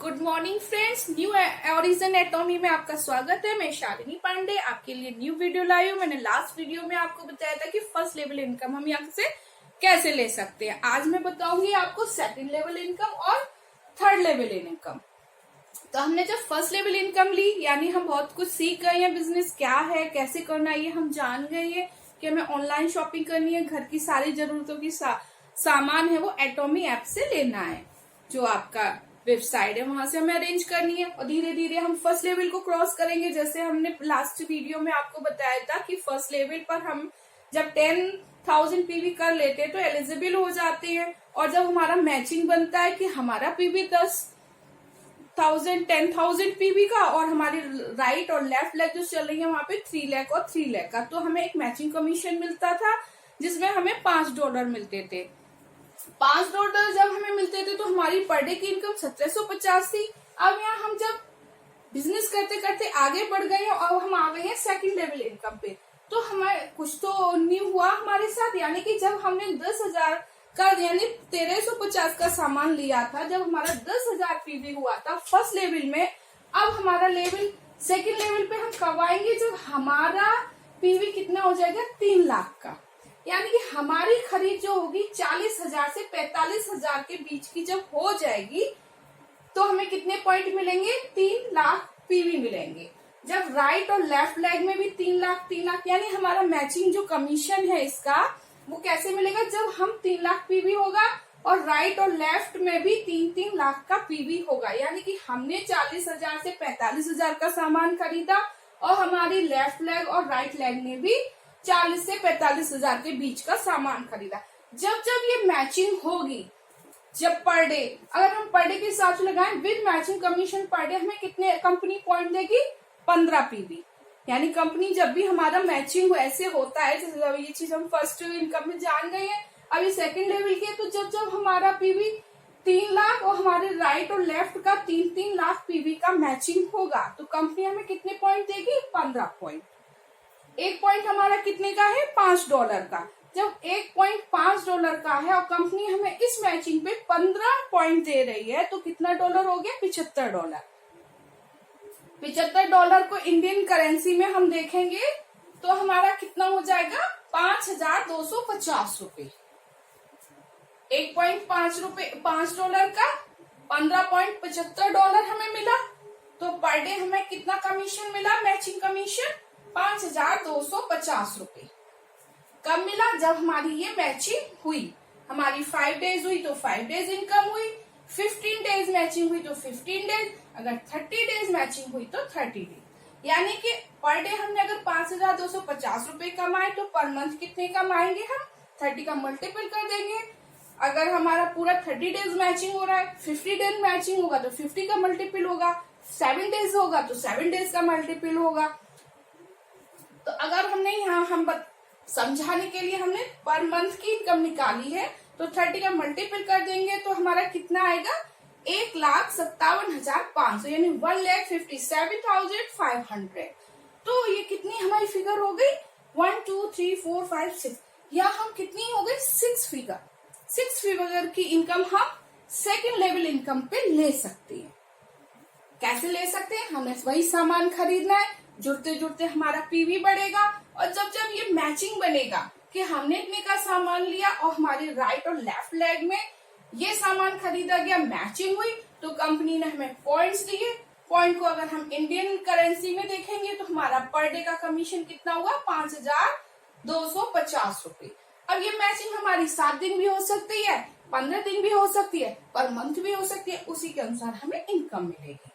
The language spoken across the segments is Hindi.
Good morning friends, new origin एटॉमी में आपका स्वागत है। मैं शालिनी पांडे आपके लिए न्यू वीडियो लाई हूँ। मैंने लास्ट वीडियो में आपको बताया था कि फर्स्ट लेवल इनकम हम यहाँ से कैसे ले सकते हैं। आज मैं बताऊंगी आपको सेकंड लेवल इनकम और थर्ड लेवल इनकम। तो हमने जब फर्स्ट लेवल इनकम ली, यानी हम बहुत कुछ सीख गए हैं, बिजनेस क्या है, कैसे करना है, ये हम जान गए हैं कि हमें ऑनलाइन शॉपिंग करनी है, घर की सारी जरूरतों की सामान है वो एटॉमी ऐप से लेना है। जो आपका वेबसाइट है वहां से हमें अरेंज करनी है और धीरे धीरे हम फर्स्ट लेवल को क्रॉस करेंगे। जैसे हमने लास्ट वीडियो में आपको बताया था कि फर्स्ट लेवल पर हम जब 10,000 पीवी कर लेते हैं तो एलिजिबल हो जाते हैं, और जब हमारा मैचिंग बनता है कि हमारा पीवी 10,000 पीवी का और हमारी राइट और लेफ्ट लेग जो चल रही है वहां पे 3 लाख और 3 लाख का, तो हमें एक मैचिंग कमीशन मिलता था जिसमें हमें $5 मिलते थे। $5 जब हमें मिलते थे तो हमारी पर डे की इनकम 1750 थी। अब यहाँ हम जब बिजनेस करते करते आगे बढ़ गए और हम आ गए हैं सेकंड लेवल इनकम पे, तो हमारे कुछ तो न्यू हुआ हमारे साथ। यानी कि जब हमने 10,000 का यानी 1350 का सामान लिया था, जब हमारा 10,000 पीवी हुआ था फर्स्ट लेवल में, अब हमारा लेवल सेकंड लेवल पे हम कब आएंगे जब हमारा पीवी कितना हो जाएगा 3 लाख का। यानी कि हमारी खरीद जो होगी 40,000 से 45,000 के बीच की जब हो जाएगी तो हमें कितने पॉइंट मिलेंगे, 3 लाख पीवी मिलेंगे। जब राइट और लेफ्ट लेग में भी 3 लाख यानी हमारा मैचिंग जो कमीशन है इसका वो कैसे मिलेगा, जब हम 3 लाख पीवी होगा और राइट और लेफ्ट में भी 3-3 लाख का पीवी होगा। यानी कि हमने 40,000 से 45,000 का सामान खरीदा और हमारी लेफ्ट लेग और राइट लेग ने भी 40 से 45,000 के बीच का सामान खरीदा। जब जब ये मैचिंग होगी, जब पर डे, अगर हम पर डे के हिसाब से लगाएं with matching commission per day हमें कितने कंपनी पॉइंट देगी, 15 पीवी। यानी कंपनी जब भी हमारा मैचिंग ऐसे होता है, जैसे ये चीज हम फर्स्ट इनकम में जान गए हैं, अभी सेकंड लेवल की है, तो जब जब हमारा पीवी 3 लाख और हमारे राइट और लेफ्ट का 3-3 लाख पीवी का मैचिंग होगा तो कंपनी हमें कितने पॉइंट देगी, 15 पॉइंट। एक पॉइंट हमारा कितने का है, $5 का। जब $1.5 का है और कंपनी हमें इस मैचिंग पे 15 पॉइंट दे रही है तो कितना डॉलर हो गया, $75। $75 को इंडियन करेंसी में हम देखेंगे तो हमारा कितना हो जाएगा, $5,250। $1.5 का $15.75 हमें मिला, तो पर डे हमें कितना कमीशन मिला, मैचिंग कमीशन $5,250। कब मिला, जब हमारी ये मैचिंग हुई। हमारी 5 डेज हुई तो 5 डेज इनकम हुई, 15 डेज मैचिंग हुई तो 15 डेज, अगर 30 डेज मैचिंग हुई तो 30 डेज। यानी कि पर डे हमने अगर $5,250 कमाए तो पर मंथ कितने कमाएंगे हम, 30 का मल्टीपल कर देंगे। अगर हमारा पूरा 30 डेज मैचिंग हो रहा है, 50 डेज मैचिंग होगा तो 50 का मल्टीपल होगा, 7 डेज होगा तो 7 डेज का मल्टीपल होगा। तो अगर हमने यहाँ समझाने के लिए हमने पर मंथ की इनकम निकाली है तो 30 का मल्टीपल कर देंगे तो हमारा कितना आएगा, 1,57,500 यानी 1,57,500। तो ये कितनी हमारी फिगर हो गई, 1 2 3 4 5 6, या हम कितनी हो गई, 6 फिगर की इनकम हम सेकेंड लेवल इनकम पे ले सकते हैं। कैसे ले सकते हैं, हमें वही सामान खरीदना है, जुड़ते जुड़ते हमारा पीवी बढ़ेगा, और जब जब ये मैचिंग बनेगा कि हमने इतने का सामान लिया और हमारी राइट और लेफ्ट लेग में ये सामान खरीदा गया, मैचिंग हुई, तो कंपनी ने हमें पॉइंट्स दिए। पॉइंट को अगर हम इंडियन करेंसी में देखेंगे तो हमारा पर डे का कमीशन कितना हुआ, $5,250। अब ये मैचिंग हमारी 7 दिन भी हो सकती है, 15 दिन भी हो सकती है, पर मंथ भी हो सकती है, उसी के अनुसार हमें इनकम मिलेगी।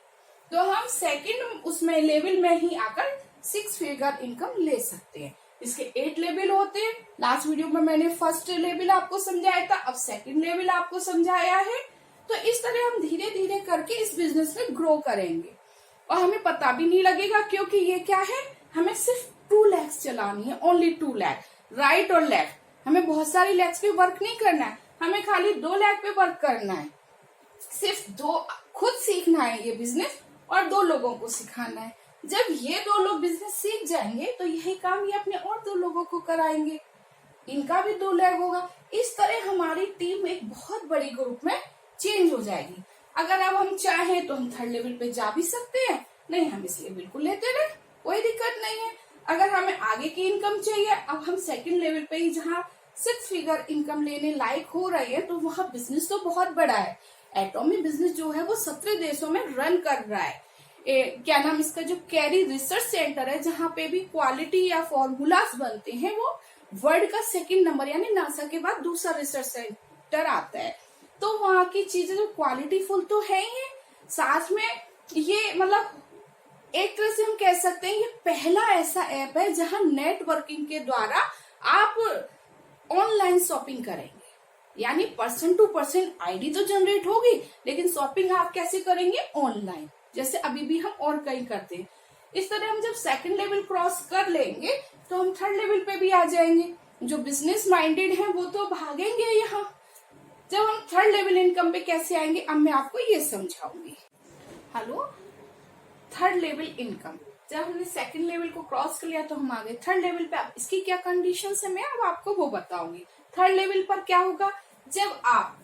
तो हम सेकंड उसमें लेवल में ही आकर 6 फिगर इनकम ले सकते हैं। इसके 8 लेवल होते हैं। लास्ट वीडियो में मैंने फर्स्ट लेवल आपको समझाया था, अब सेकंड लेवल आपको समझाया है। तो इस तरह हम धीरे धीरे करके इस बिजनेस में ग्रो करेंगे और हमें पता भी नहीं लगेगा, क्योंकि ये क्या है, हमें सिर्फ 2 लैक्स चलानी है, ओनली 2 लाख राइट और लेफ्ट। हमें बहुत सारी लैक्स पे वर्क नहीं करना है, हमें खाली 2 लाख पे वर्क करना है। सिर्फ 2 खुद सीखना है ये बिजनेस और 2 लोगों को सिखाना है। जब ये 2 लोग बिजनेस सीख जाएंगे तो यही काम ये अपने और 2 लोगों को कराएंगे, इनका भी 2 लाख होगा। इस तरह हमारी टीम एक बहुत बड़ी ग्रुप में चेंज हो जाएगी। अगर अब हम चाहें तो हम थर्ड लेवल पे जा भी सकते हैं, नहीं हम इसलिए बिल्कुल लेते रहे, कोई दिक्कत नहीं है। अगर हमें आगे की इनकम चाहिए, अब हम सेकंड लेवल पे ही जहाँ 6 फिगर इनकम लेने लायक हो रही है, तो वहाँ बिजनेस तो बहुत बड़ा है। एटॉमी बिजनेस जो है वो 17 देशों में रन कर रहा है। क्या नाम इसका, जो कैरी रिसर्च सेंटर है जहाँ पे भी क्वालिटी या फॉर्मूलाज बनते हैं, वो वर्ल्ड का सेकंड नंबर, यानी नासा के बाद दूसरा रिसर्च सेंटर आता है। तो वहाँ की चीजें जो क्वालिटीफुल तो है ही है, साथ में ये मतलब एक तरह से हम कह सकते हैं ये पहला ऐसा ऐप है जहां नेटवर्किंग के द्वारा आप ऑनलाइन शॉपिंग करेंगे। यानी पर्सन टू पर्सन आईडी तो जनरेट होगी, लेकिन शॉपिंग आप कैसे करेंगे, ऑनलाइन, जैसे अभी भी हम और कहीं करते हैं। इस तरह हम जब सेकंड लेवल क्रॉस कर लेंगे तो हम थर्ड लेवल पे भी आ जाएंगे। जो बिजनेस माइंडेड है वो तो भागेंगे यहाँ। जब हम थर्ड लेवल इनकम पे कैसे आएंगे, अब मैं आपको ये समझाऊंगी। हेलो, थर्ड लेवल इनकम, जब हमने सेकंड लेवल को क्रॉस कर लिया तो हम आ गए थर्ड लेवल पे। अब इसकी क्या कंडीशन है मैं अब आपको वो बताऊंगी। थर्ड लेवल पर क्या होगा, जब आप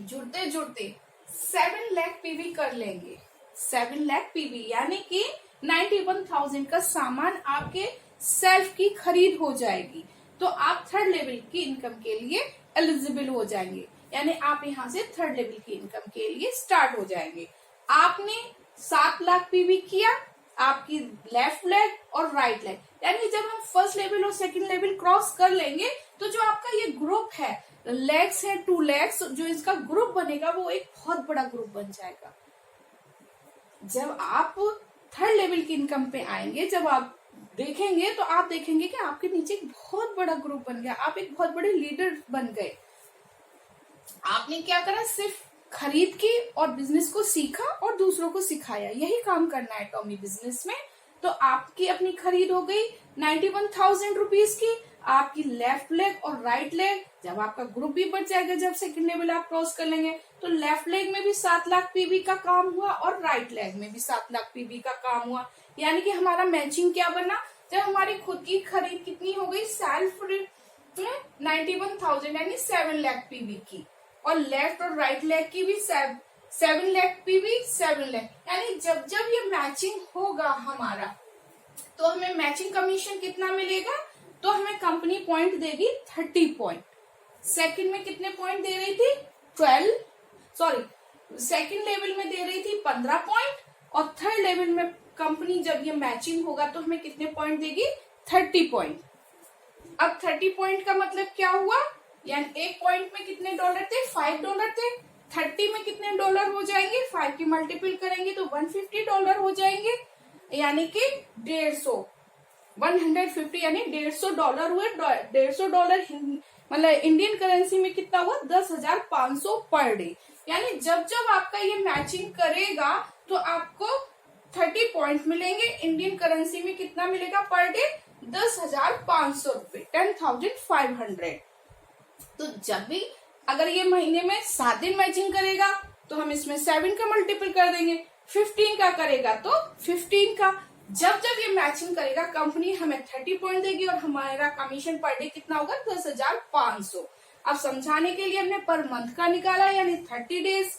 जुड़ते जुड़ते 7 लाख पीवी कर लेंगे, 7 लाख पीवी यानी कि 91,000 का सामान आपके सेल्फ की खरीद हो जाएगी, तो आप थर्ड लेवल की इनकम के लिए एलिजिबल हो जाएंगे। यानी आप यहाँ से थर्ड लेवल की इनकम के लिए स्टार्ट हो जाएंगे। आपने 7 लाख पीवी किया, आपकी लेफ्ट लेग और राइट लेग, यानी जब हम फर्स्ट लेवल और सेकंड लेवल क्रॉस कर लेंगे तो जो आपका ये ग्रुप है, लेग्स है 2 लेग्स, जो इसका ग्रुप बनेगा वो एक बहुत बड़ा ग्रुप बन जाएगा। जब आप थर्ड लेवल की इनकम पे आएंगे, जब आप देखेंगे तो आप देखेंगे कि आपके नीचे एक बहुत बड़ा ग्रुप बन गया, आप एक बहुत बड़े लीडर बन गए। आपने क्या करा, सिर्फ खरीद की और बिजनेस को सीखा और दूसरों को सिखाया, यही काम करना है टॉमी बिजनेस में। तो आपकी अपनी खरीद हो गई 91,000 रुपीज की, आपकी लेफ्ट लेग और राइट लेग, जब आपका ग्रुप भी बढ़ जाएगा, जब सेकंड लेवल आप क्रॉस कर लेंगे तो लेफ्ट लेग में भी 7 लाख पीवी का काम हुआ और राइट लेग में भी 7 लाख पीवी का काम हुआ। यानी कि हमारा मैचिंग क्या बना, जब हमारी खुद की खरीद कितनी हो गई, सेल्फ 91,000 यानी 7 लाख पीवी की, और लेफ्ट और राइट लेग की भी 7 लाख पीवी 7 लाख, यानी जब जब ये मैचिंग होगा हमारा तो हमें मैचिंग कमीशन कितना मिलेगा, तो हमें कंपनी पॉइंट देगी 30 पॉइंट। सेकंड में कितने पॉइंट दे रही थी, सेकंड लेवल में दे रही थी 15 पॉइंट, और थर्ड लेवल में कंपनी जब ये मैचिंग होगा तो हमें कितने पॉइंट देगी, 30 पॉइंट। अब 30 पॉइंट का मतलब क्या हुआ, यानी एक पॉइंट में कितने डॉलर थे, $5 थे। 30 में कितने डॉलर हो जाएंगे, 5 की मल्टीपल करेंगे तो $150 हो जाएंगे, यानी कि 150 यानी $150 हुए। $150 मतलब इंडियन करेंसी में कितना हुआ, 10,500 पर डे। यानी जब जब आपका ये मैचिंग करेगा तो आपको 30 पॉइंट मिलेंगे। इंडियन करेंसी में कितना मिलेगा पर डे, 10,500 रुपए, 10,500। तो जब भी अगर ये महीने में 7 दिन मैचिंग करेगा तो हम इसमें 7 का मल्टीपल कर देंगे, 15 का करेगा तो 15 का। जब जब ये मैचिंग करेगा कंपनी हमें 30 पॉइंट देगी और हमारा कमीशन पर डे कितना होगा, 10,500। अब समझाने के लिए हमने पर मंथ का निकाला, यानी 30 डेज,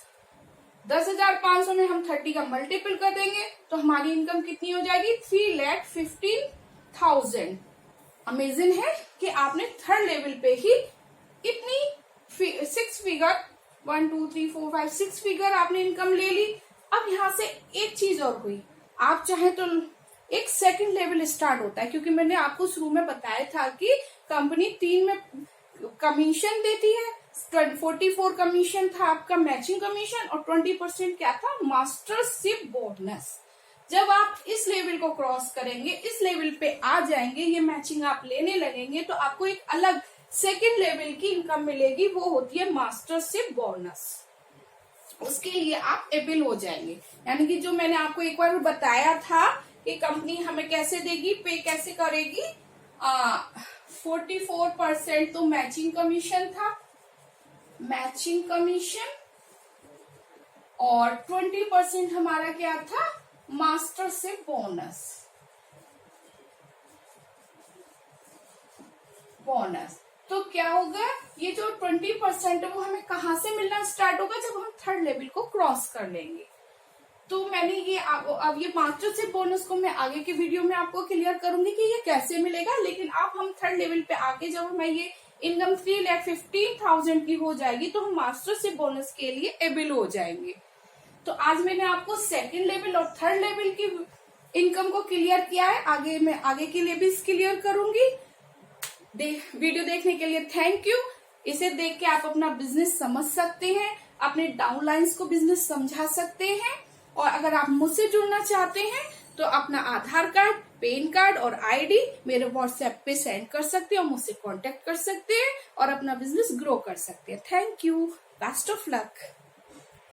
10,500 में हम 30 का मल्टीपल कर देंगे तो हमारी इनकम कितनी हो जाएगी, 3,15,000। अमेजिंग है कि आपने थर्ड लेवल पे ही इतनी 6 फिगर 1 2 3 4 5 6 फिगर आपने इनकम ले ली। अब यहाँ से एक चीज और हुई, आप चाहे तो एक सेकंड लेवल स्टार्ट होता है, क्योंकि मैंने आपको शुरू में बताया था कि कंपनी 3 में कमीशन देती है। 44 कमीशन था आपका मैचिंग कमीशन और 20% क्या था, मास्टरशिप बोनस। जब आप इस लेवल को क्रॉस करेंगे, इस लेवल पे आ जाएंगे, ये मैचिंग आप लेने लगेंगे तो आपको एक अलग सेकेंड लेवल की इनकम मिलेगी, वो होती है मास्टरशिप बोनस। उसके लिए आप एबल हो जाएंगे। यानी कि जो मैंने आपको एक बार बताया था कि कंपनी हमें कैसे देगी, पे कैसे करेगी, 44% तो मैचिंग कमीशन था, मैचिंग कमीशन, और 20% हमारा क्या था, मास्टरशिप बोनस। तो क्या होगा, ये जो 20% है वो हमें कहाँ से मिलना स्टार्ट होगा, जब हम थर्ड लेवल को क्रॉस कर लेंगे। तो मैंने ये अब ये मास्टरशिप बोनस को मैं आगे के वीडियो में आपको क्लियर करूंगी कि ये कैसे मिलेगा। लेकिन अब हम थर्ड लेवल पे आके जब हमें ये इनकम 3,15,000 की हो जाएगी तो हम मास्टरशिप बोनस के लिए एबल हो जाएंगे। तो आज मैंने आपको सेकंड लेवल और थर्ड लेवल की इनकम को क्लियर किया है, आगे मैं आगे के लिए भी क्लियर करूंगी। वीडियो देखने के लिए थैंक यू। इसे देख के आप अपना बिजनेस समझ सकते हैं, अपने डाउनलाइंस को बिजनेस समझा सकते हैं। और अगर आप मुझसे जुड़ना चाहते हैं तो अपना आधार कार्ड, पैन कार्ड और आईडी मेरे व्हाट्सएप पे सेंड कर सकते हैं और मुझसे कांटेक्ट कर सकते हैं और अपना बिजनेस ग्रो कर सकते हैं। Thank you, best of luck.